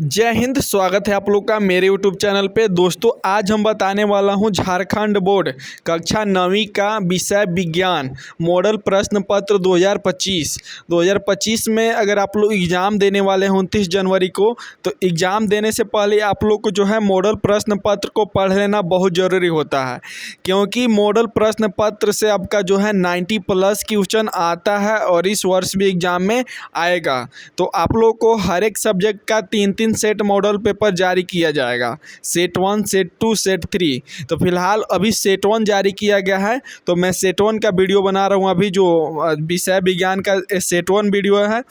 जय हिंद। स्वागत है आप लोग का मेरे यूट्यूब चैनल पे। दोस्तों आज हम बताने वाला हूँ झारखंड बोर्ड कक्षा 9वीं का विषय विज्ञान मॉडल प्रश्न पत्र 2025 में अगर आप लोग एग्ज़ाम देने वाले हैं 29 जनवरी को, तो एग्ज़ाम देने से पहले आप लोग को जो है मॉडल प्रश्न पत्र को पढ़ लेना बहुत ज़रूरी होता है, क्योंकि मॉडल प्रश्न पत्र से आपका जो है 90+ क्वेश्चन आता है और इस वर्ष भी एग्ज़ाम में आएगा। तो आप लोग को हर एक सब्जेक्ट का 3 सेट मॉडल पेपर जारी किया जाएगा, सेट 1, सेट 2, सेट 3। तो फिलहाल अभी सेट 1 जारी किया गया है, तो मैं सेट 1 का वीडियो बना रहा हूँ अभी, जो विषय विज्ञान का सेट 1 वीडियो है।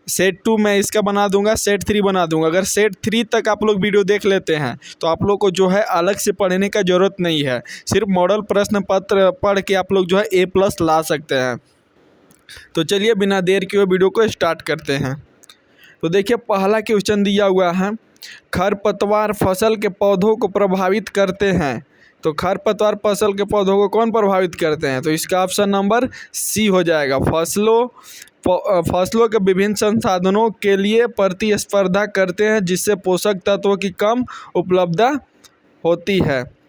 सेट 2 मैं इसका बना दूंगा, सेट 3 बना दूंगा। अगर सेट 3 तक आप लोग वीडियो देख लेते हैं तो आप लोग को जो है अलग से पढ़ने का ज़रूरत नहीं है, सिर्फ मॉडल प्रश्न पत्र पढ़ के आप लोग जो है A+ ला सकते हैं। तो चलिए बिना देर किए वीडियो को स्टार्ट करते हैं। तो देखिए पहला क्वेश्चन दिया हुआ है, खरपतवार फसल के पौधों को प्रभावित करते हैं। तो खरपतवार फसल के पौधों को कौन प्रभावित करते हैं? तो इसका ऑप्शन नंबर सी हो जाएगा। फसलों के विभिन्न संसाधनों के लिए प्रतिस्पर्धा करते हैं, जिससे पोषक तत्वों की कम उपलब्धता होती है।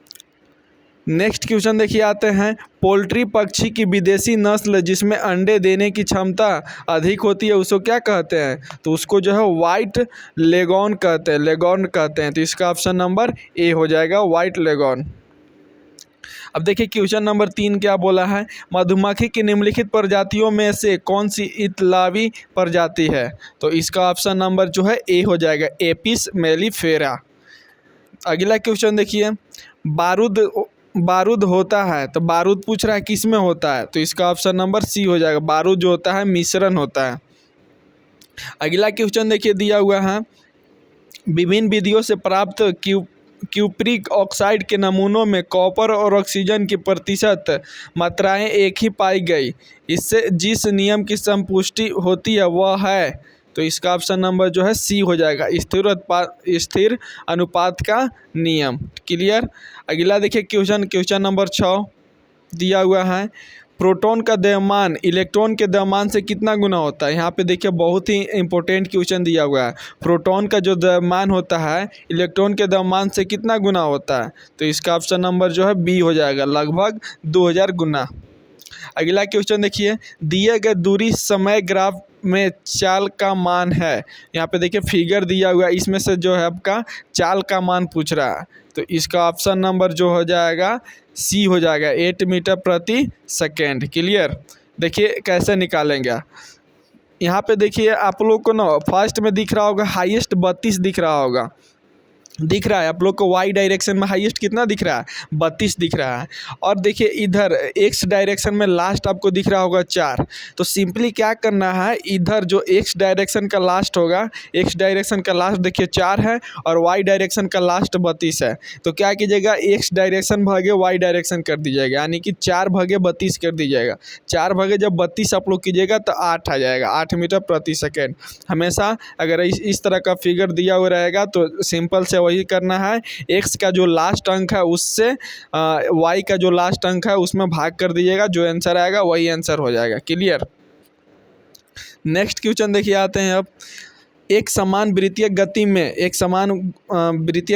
नेक्स्ट क्वेश्चन देखिए आते हैं, पोल्ट्री पक्षी की विदेशी नस्ल जिसमें अंडे देने की क्षमता अधिक होती है उसको क्या कहते हैं? तो उसको जो है वाइट लेगॉन कहते हैं। तो इसका ऑप्शन नंबर ए हो जाएगा, वाइट लेगॉन। अब देखिए क्वेश्चन नंबर 3 क्या बोला है, मधुमक्खी की निम्नलिखित प्रजातियों में से कौन सी इतालवी प्रजाति है? तो इसका ऑप्शन नंबर जो है ए हो जाएगा, एपिस मेलिफेरा। अगला क्वेश्चन देखिए, बारूद होता है, तो बारूद पूछ रहा है किस में होता है? तो इसका ऑप्शन नंबर सी हो जाएगा, बारूद जो होता है मिश्रण होता है। अगला क्वेश्चन देखिए दिया हुआ है, विभिन्न विधियों से प्राप्त क्यूप्रिक ऑक्साइड के नमूनों में कॉपर और ऑक्सीजन की प्रतिशत मात्राएं एक ही पाई गई, इससे जिस नियम की संपुष्टि होती है वह है? तो इसका ऑप्शन नंबर जो है सी हो जाएगा, स्थिर अनुपात का नियम। क्लियर। अगला देखिए क्वेश्चन नंबर 6 दिया हुआ है, प्रोटॉन का द्रव्यमान इलेक्ट्रॉन के द्रव्यमान से कितना गुना होता है? यहाँ पे देखिए बहुत ही इंपॉर्टेंट क्वेश्चन दिया हुआ है, प्रोटॉन का जो द्रव्यमान होता है इलेक्ट्रॉन के द्रव्यमान से कितना गुना होता है? तो इसका ऑप्शन नंबर जो है बी हो जाएगा, लगभग 2000 गुना। अगला क्वेश्चन देखिए, दिए गए दूरी समय ग्राफ में चाल का मान है। यहाँ पे देखिए फिगर दिया हुआ है, इसमें से जो है आपका चाल का मान पूछ रहा है। तो इसका ऑप्शन नंबर जो हो जाएगा सी हो जाएगा, 8 मीटर प्रति सेकेंड। क्लियर। देखिए कैसे निकालेंगे। यहाँ पे देखिए आप लोग को ना फर्स्ट में दिख रहा होगा हाईएस्ट 32 दिख रहा है आप लोग को। वाई डायरेक्शन में हाईएस्ट कितना दिख रहा है? 32 दिख रहा है। और देखिए इधर एक्स डायरेक्शन में लास्ट आपको दिख रहा होगा 4। तो सिंपली क्या करना है, इधर जो एक्स डायरेक्शन का लास्ट होगा, एक्स डायरेक्शन का लास्ट देखिए 4 है और वाई डायरेक्शन का लास्ट 32 है। तो क्या कीजिएगा, एक्स डायरेक्शन भागे वाई डायरेक्शन कर दीजिएगा, यानी कि 4 भागे 32 कर दीजिएगा। 4 भागे जब 32 आप लोग कीजिएगा तो 8 आ जाएगा, 8 मीटर प्रति सेकेंड। हमेशा अगर इस तरह का फिगर दिया हुआ रहेगा तो सिंपल से वही करना है, एक्स का जो लास्ट अंक है उससे वाई का जो लास्ट अंक है उसमें भाग कर दीजिएगा, जो आंसर आएगा वही आंसर हो जाएगा। क्लियर। नेक्स्ट क्वेश्चन देखिए आते हैं अब, एक समान वृत्तीय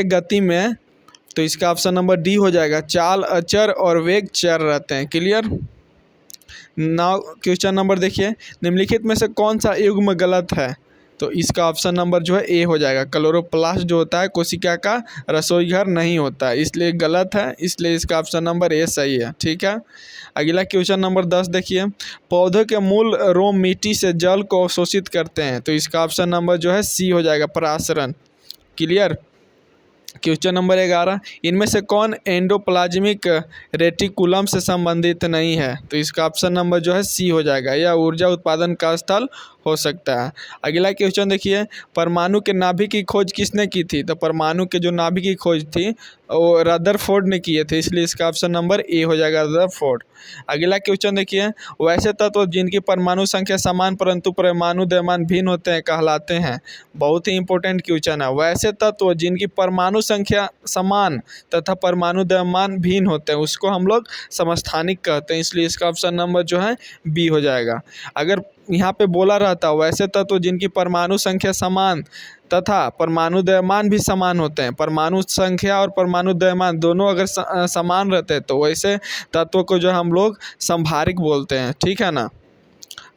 गति में तो इसका ऑप्शन नंबर डी हो जाएगा, चाल अचर और वेग चर रहते हैं। क्लियर। नाउ क्वेश्चन नंबर देखिए, निम्नलिखित में से कौन सा युग्म गलत है? तो इसका ऑप्शन नंबर जो है ए हो जाएगा, क्लोरोप्लास्ट जो होता है कोशिका का रसोई घर नहीं होता है, इसलिए गलत है, इसलिए इसका ऑप्शन नंबर ए सही है। ठीक है। अगला क्वेश्चन नंबर 10 देखिए, पौधों के मूल रोम मिट्टी से जल को अवशोषित करते हैं। तो इसका ऑप्शन नंबर जो है सी हो जाएगा, परासरण। क्लियर। क्वेश्चन नंबर 11, इनमें से कौन एंडोप्लाज्मिक रेटिकुलम से संबंधित नहीं है? तो इसका ऑप्शन नंबर जो है सी हो जाएगा, यह ऊर्जा उत्पादन का स्थल हो सकता है। अगला क्वेश्चन देखिए, परमाणु के नाभिक की खोज किसने की थी? तो परमाणु के जो नाभिक की खोज थी वो रदरफोर्ड ने किए थे, इसलिए इसका ऑप्शन नंबर ए हो जाएगा, रदरफोर्ड। अगला क्वेश्चन देखिए, वैसे तत्व जिनकी परमाणु संख्या समान परंतु परमाणु द्रव्यमान भिन्न होते हैं कहलाते हैं। बहुत ही इंपॉर्टेंट क्वेश्चन है, वैसे तत्व जिनकी परमाणु संख्या समान तथा परमाणु द्रव्यमान भिन्न होते हैं उसको हम लोग समस्थानिक कहते हैं, इसलिए इसका ऑप्शन नंबर जो है बी हो जाएगा। अगर यहाँ पे बोला रहता है वैसे तत्व जिनकी परमाणु संख्या समान तथा परमाणु द्रव्यमान भी समान होते हैं। परमाणु संख्या और परमाणु द्रव्यमान दोनों अगर समान रहते हैं तो वैसे तत्व को जो हम लोग संभारिक बोलते हैं, ठीक है ना।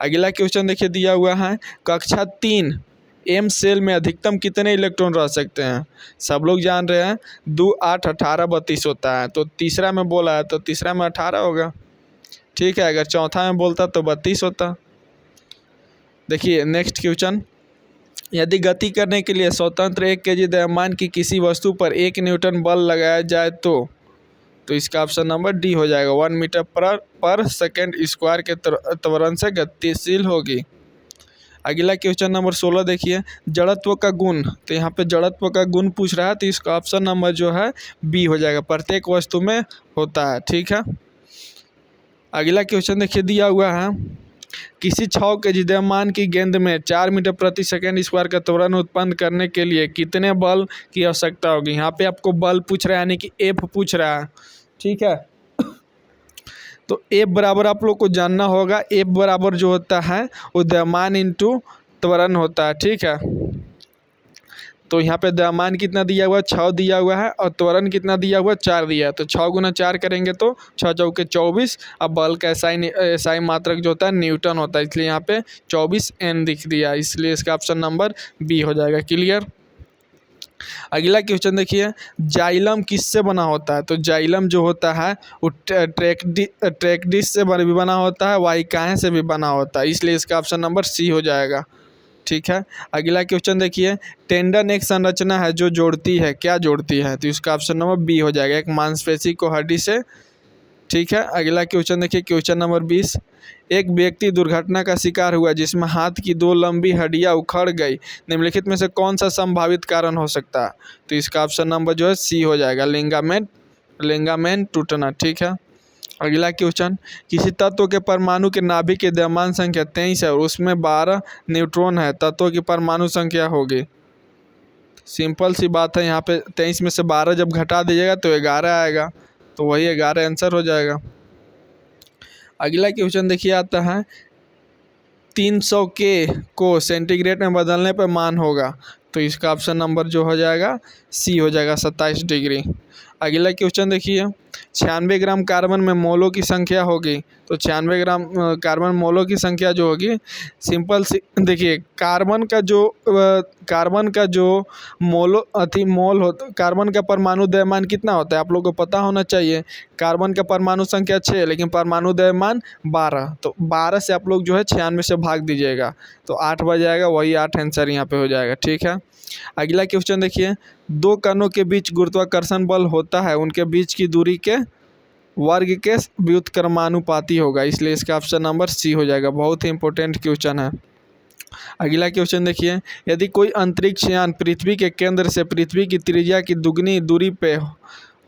अगला क्वेश्चन देखिए दिया हुआ है, कक्षा 3 एम सेल में अधिकतम कितने इलेक्ट्रॉन रह सकते हैं। सब लोग जान रहे हैं 2 8 18 32 होता है, तो तीसरा में बोला है तो तीसरा में 18 होगा, ठीक है। अगर चौथा में बोलता तो 32 होता। देखिए नेक्स्ट क्वेश्चन, यदि गति करने के लिए स्वतंत्र 1 केजी द्रव्यमान की किसी वस्तु पर 1 न्यूटन बल लगाया जाए तो इसका ऑप्शन नंबर डी हो जाएगा। 1 मीटर पर सेकेंड स्क्वायर के त्वरण से गतिशील होगी। अगला क्वेश्चन नंबर 16 देखिए, जड़त्व का गुण। तो यहाँ पे जड़त्व का गुण पूछ रहा है तो इसका ऑप्शन नंबर जो है बी हो जाएगा, प्रत्येक वस्तु में होता है, ठीक है। अगला क्वेश्चन देखिए दिया हुआ है, किसी 6 केजी द्रव्यमान की गेंद में 4 मीटर प्रति सेकेंड स्क्वायर का त्वरण उत्पन्न करने के लिए कितने बल की आवश्यकता होगी। यहाँ पे आपको बल पूछ रहा है यानी कि एफ पूछ रहा है, ठीक है। तो एफ बराबर आप लोग को जानना होगा, एफ बराबर जो होता है वो द्रव्यमान इंटू त्वरण होता है, ठीक है। तो यहाँ पे द्रव्यमान कितना दिया हुआ है 6 दिया हुआ है और त्वरण कितना दिया हुआ है 4 दिया है, तो 6 गुना 4 करेंगे तो 6 चौके 24। अब बल का एसआई मात्रक जो होता है न्यूटन होता है, इसलिए यहाँ पे 24 N दिख दिया, इसलिए इसका ऑप्शन नंबर बी हो जाएगा। क्लियर। अगला क्वेश्चन देखिए, जाइलम किससे बना होता है। तो जाइलम जो होता है वो ट्रैक डिस्क से भी बना होता है, वाहिकाएं से भी बना होता है, इसलिए इसका ऑप्शन नंबर सी हो जाएगा, ठीक है। अगला क्वेश्चन देखिए, टेंडन एक संरचना है जो जोड़ती है, क्या जोड़ती है। तो इसका ऑप्शन नंबर बी हो जाएगा, एक मांसपेशी को हड्डी से, ठीक है। अगला क्वेश्चन देखिए, क्वेश्चन नंबर 20, एक व्यक्ति दुर्घटना का शिकार हुआ जिसमें हाथ की 2 लंबी हड्डियां उखड़ गई, निम्नलिखित में से कौन सा संभावित कारण हो सकता है। तो इसका ऑप्शन नंबर जो है सी हो जाएगा, लिंगामेंट टूटना, ठीक है। अगला क्वेश्चन, किसी तत्व के परमाणु के नाभिक की द्रव्यमान संख्या 23 है और उसमें 12 न्यूट्रॉन है, तत्व की परमाणु संख्या होगी। सिंपल सी बात है, यहाँ पे 23 में से 12 जब घटा दीजिएगा तो 11 आएगा, तो वही 11 आंसर हो जाएगा। अगला क्वेश्चन देखिए आता है, 300 के को सेंटीग्रेड में बदलने पर मान होगा। तो इसका ऑप्शन नंबर जो हो जाएगा सी हो जाएगा, 27 डिग्री। अगला क्वेश्चन देखिए, 96 ग्राम कार्बन में मोलों की संख्या होगी। तो 96 ग्राम कार्बन मोलों की संख्या जो होगी, सिंपल सी देखिए, कार्बन का जो मोल होता, कार्बन का परमाणु द्रव्यमान कितना होता है आप लोगों को पता होना चाहिए। कार्बन का परमाणु संख्या 6 लेकिन परमाणु द्रव्यमान 12, तो 12 से आप लोग जो है 96 से भाग दीजिएगा तो 8 बच जाएगा, वही 8 आंसर यहाँ पे हो जाएगा, ठीक है। अगला क्वेश्चन देखिए, 2 कणों के बीच गुरुत्वाकर्षण बल होता है, उनके बीच की दूरी के वर्ग के व्युत्क्रमानुपाती होगा, इसलिए इसका ऑप्शन नंबर सी हो जाएगा। बहुत ही इंपॉर्टेंट क्वेश्चन है। अगला क्वेश्चन देखिए, यदि कोई अंतरिक्ष यान पृथ्वी के केंद्र से पृथ्वी की त्रिज्या की दुगनी दूरी पे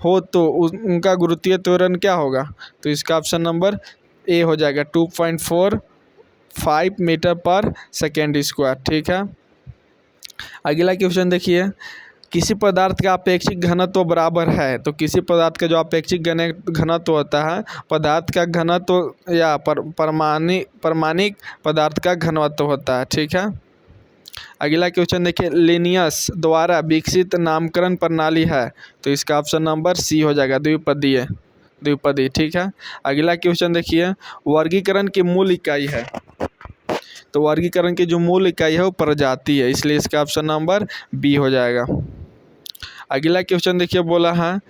हो तो उनका गुरुत्वीय त्वरण क्या होगा। तो इसका ऑप्शन नंबर ए हो जाएगा, 2.45 मीटर पर सेकेंड स्क्वायर, ठीक है। अगला क्वेश्चन देखिए, किसी पदार्थ का अपेक्षिक घनत्व बराबर है। तो किसी पदार्थ का जो अपेक्षिक घनत्व होता है, पदार्थ का घनत्व या परमाणिक पदार्थ का घनत्व होता है, ठीक है। अगला क्वेश्चन देखिए, लिनियस द्वारा विकसित नामकरण प्रणाली है। तो इसका ऑप्शन नंबर सी हो जाएगा, द्विपदी, ठीक है। अगला क्वेश्चन देखिए, वर्गीकरण की मूल इकाई है। तो वर्गीकरण की जो मूल इकाई है वो प्रजाति है, इसलिए इसका ऑप्शन नंबर बी हो जाएगा। अगला क्वेश्चन देखिए, बोला है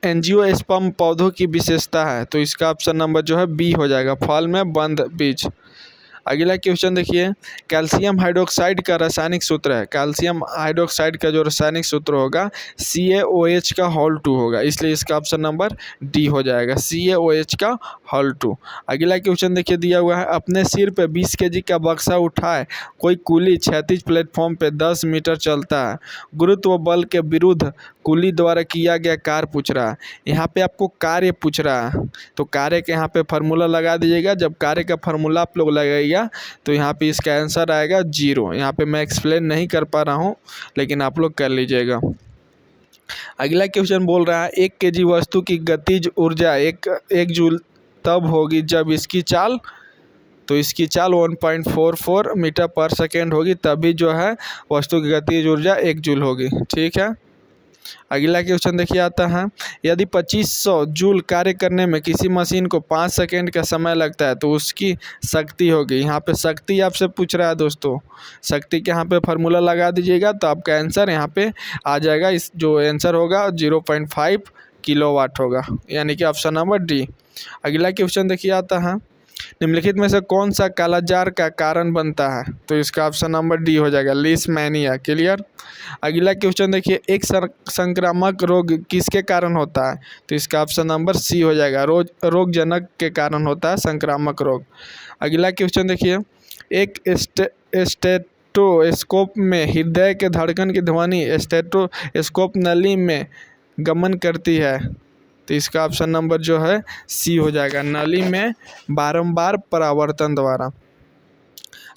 एंजियोस्पर्म पौधों की विशेषता है। तो इसका ऑप्शन नंबर जो है बी हो जाएगा, फल में बंद बीज। अगला क्वेश्चन देखिए, कैल्शियम हाइड्रोक्साइड का रासायनिक सूत्र है। कैल्शियम हाइड्रोक्साइड का जो रासायनिक सूत्र होगा CaOH का होल 2 होगा, इसलिए इसका ऑप्शन नंबर डी हो जाएगा, CaOH का होल 2। अगला क्वेश्चन देखिए दिया हुआ है, अपने सिर पे 20 केजी का बक्सा उठाए कोई कुली क्षैतिज प्लेटफॉर्म पे 10 मीटर चलता है, गुरुत्व बल के विरुद्ध कुली द्वारा किया गया कार्य पूछ रहा है। यहाँ पे आपको कार्य पूछ रहा है, तो कार्य के यहाँ पे फार्मूला लगा दीजिएगा। जब कार्य का फार्मूला आप लोग लगाइएगा तो यहाँ पे इसका आंसर आएगा 0। यहाँ पे मैं एक्सप्लेन नहीं कर पा रहा हूँ, लेकिन आप लोग कर लीजिएगा। अगला क्वेश्चन बोल रहा है, 1 केजी वस्तु की गतिज ऊर्जा 1 जूल तब होगी जब इसकी चाल तो इसकी चाल 1.44 मीटर पर सेकेंड होगी, तभी जो है वस्तु की गतिज ऊर्जा 1 जूल होगी। ठीक है। अगला क्वेश्चन देखिए आता है, यदि 2500 जूल कार्य करने में किसी मशीन को 5 सेकेंड का समय लगता है तो उसकी शक्ति होगी। यहाँ पे शक्ति आपसे पूछ रहा है दोस्तों, शक्ति के यहाँ पे फार्मूला लगा दीजिएगा तो आपका आंसर यहाँ पे आ जाएगा। इस जो आंसर होगा 0.5 किलोवाट होगा, यानी कि ऑप्शन नंबर डी। अगला क्वेश्चन देखिए आता है, निम्नलिखित में से कौन सा कालाजार का कारण बनता है? तो इसका ऑप्शन नंबर डी हो जाएगा, लीशमैनिया। क्लियर। अगला क्वेश्चन देखिए, एक संक्रामक रोग किसके कारण होता है? तो इसका ऑप्शन नंबर सी हो जाएगा, रोगजनक के कारण होता है संक्रामक रोग। अगला क्वेश्चन देखिए, एक स्टेथोस्कोप में हृदय के धड़कन की ध्वनि स्टेथोस्कोप नली में गमन करती है। तो इसका ऑप्शन नंबर जो है सी हो जाएगा, नली में बारंबार परावर्तन द्वारा।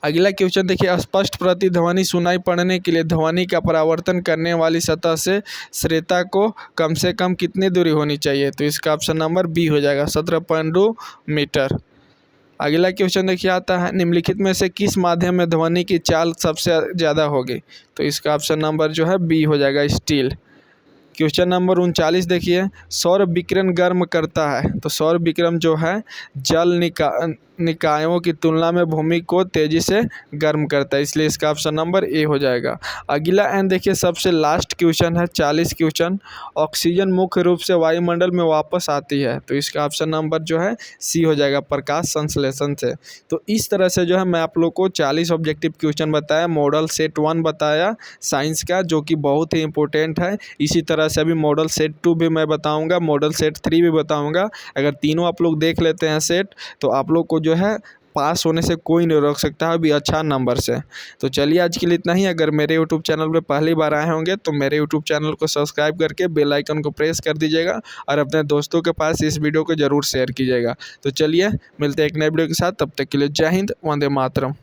अगला क्वेश्चन देखिए, स्पष्ट प्रतिध्वनि सुनाई पड़ने के लिए ध्वनि का परावर्तन करने वाली सतह से श्रोता को कम से कम कितनी दूरी होनी चाहिए? तो इसका ऑप्शन नंबर बी हो जाएगा, 17.2 मीटर। अगला क्वेश्चन देखिए आता है, निम्नलिखित में से किस माध्यम में ध्वनि की चाल सबसे ज़्यादा होगी? तो इसका ऑप्शन नंबर जो है बी हो जाएगा, स्टील। क्वेश्चन नंबर 39 देखिए, सौर विकिरण गर्म करता है। तो सौर विकिरण जो है जल निकायों की तुलना में भूमि को तेजी से गर्म करता है, इसलिए इसका ऑप्शन नंबर ए हो जाएगा। अगला एंड देखिए, सबसे लास्ट क्वेश्चन है 40 क्वेश्चन, ऑक्सीजन मुख्य रूप से वायुमंडल में वापस आती है। तो इसका ऑप्शन नंबर जो है सी हो जाएगा, प्रकाश संश्लेषण से। तो इस तरह से जो है मैं आप लोग को 40 ऑब्जेक्टिव क्वेश्चन बताया, मॉडल सेट 1 बताया साइंस का, जो कि बहुत ही इंपॉर्टेंट है। इसी तरह से अभी मॉडल सेट 2 भी मैं बताऊंगा, मॉडल सेट 3 भी बताऊंगा। अगर तीनों आप लोग देख लेते हैं सेट, तो आप लोग को जो है पास होने से कोई नहीं रोक सकता है, अभी अच्छा नंबर से। तो चलिए आज के लिए इतना ही। अगर मेरे यूट्यूब चैनल पे पहली बार आए होंगे तो मेरे यूट्यूब चैनल को सब्सक्राइब करके बेल आइकन को प्रेस कर दीजिएगा और अपने दोस्तों के पास इस वीडियो को ज़रूर शेयर कीजिएगा। तो चलिए मिलते हैं एक नए वीडियो के साथ, तब तक के लिए जय हिंद, वंदे मातरम।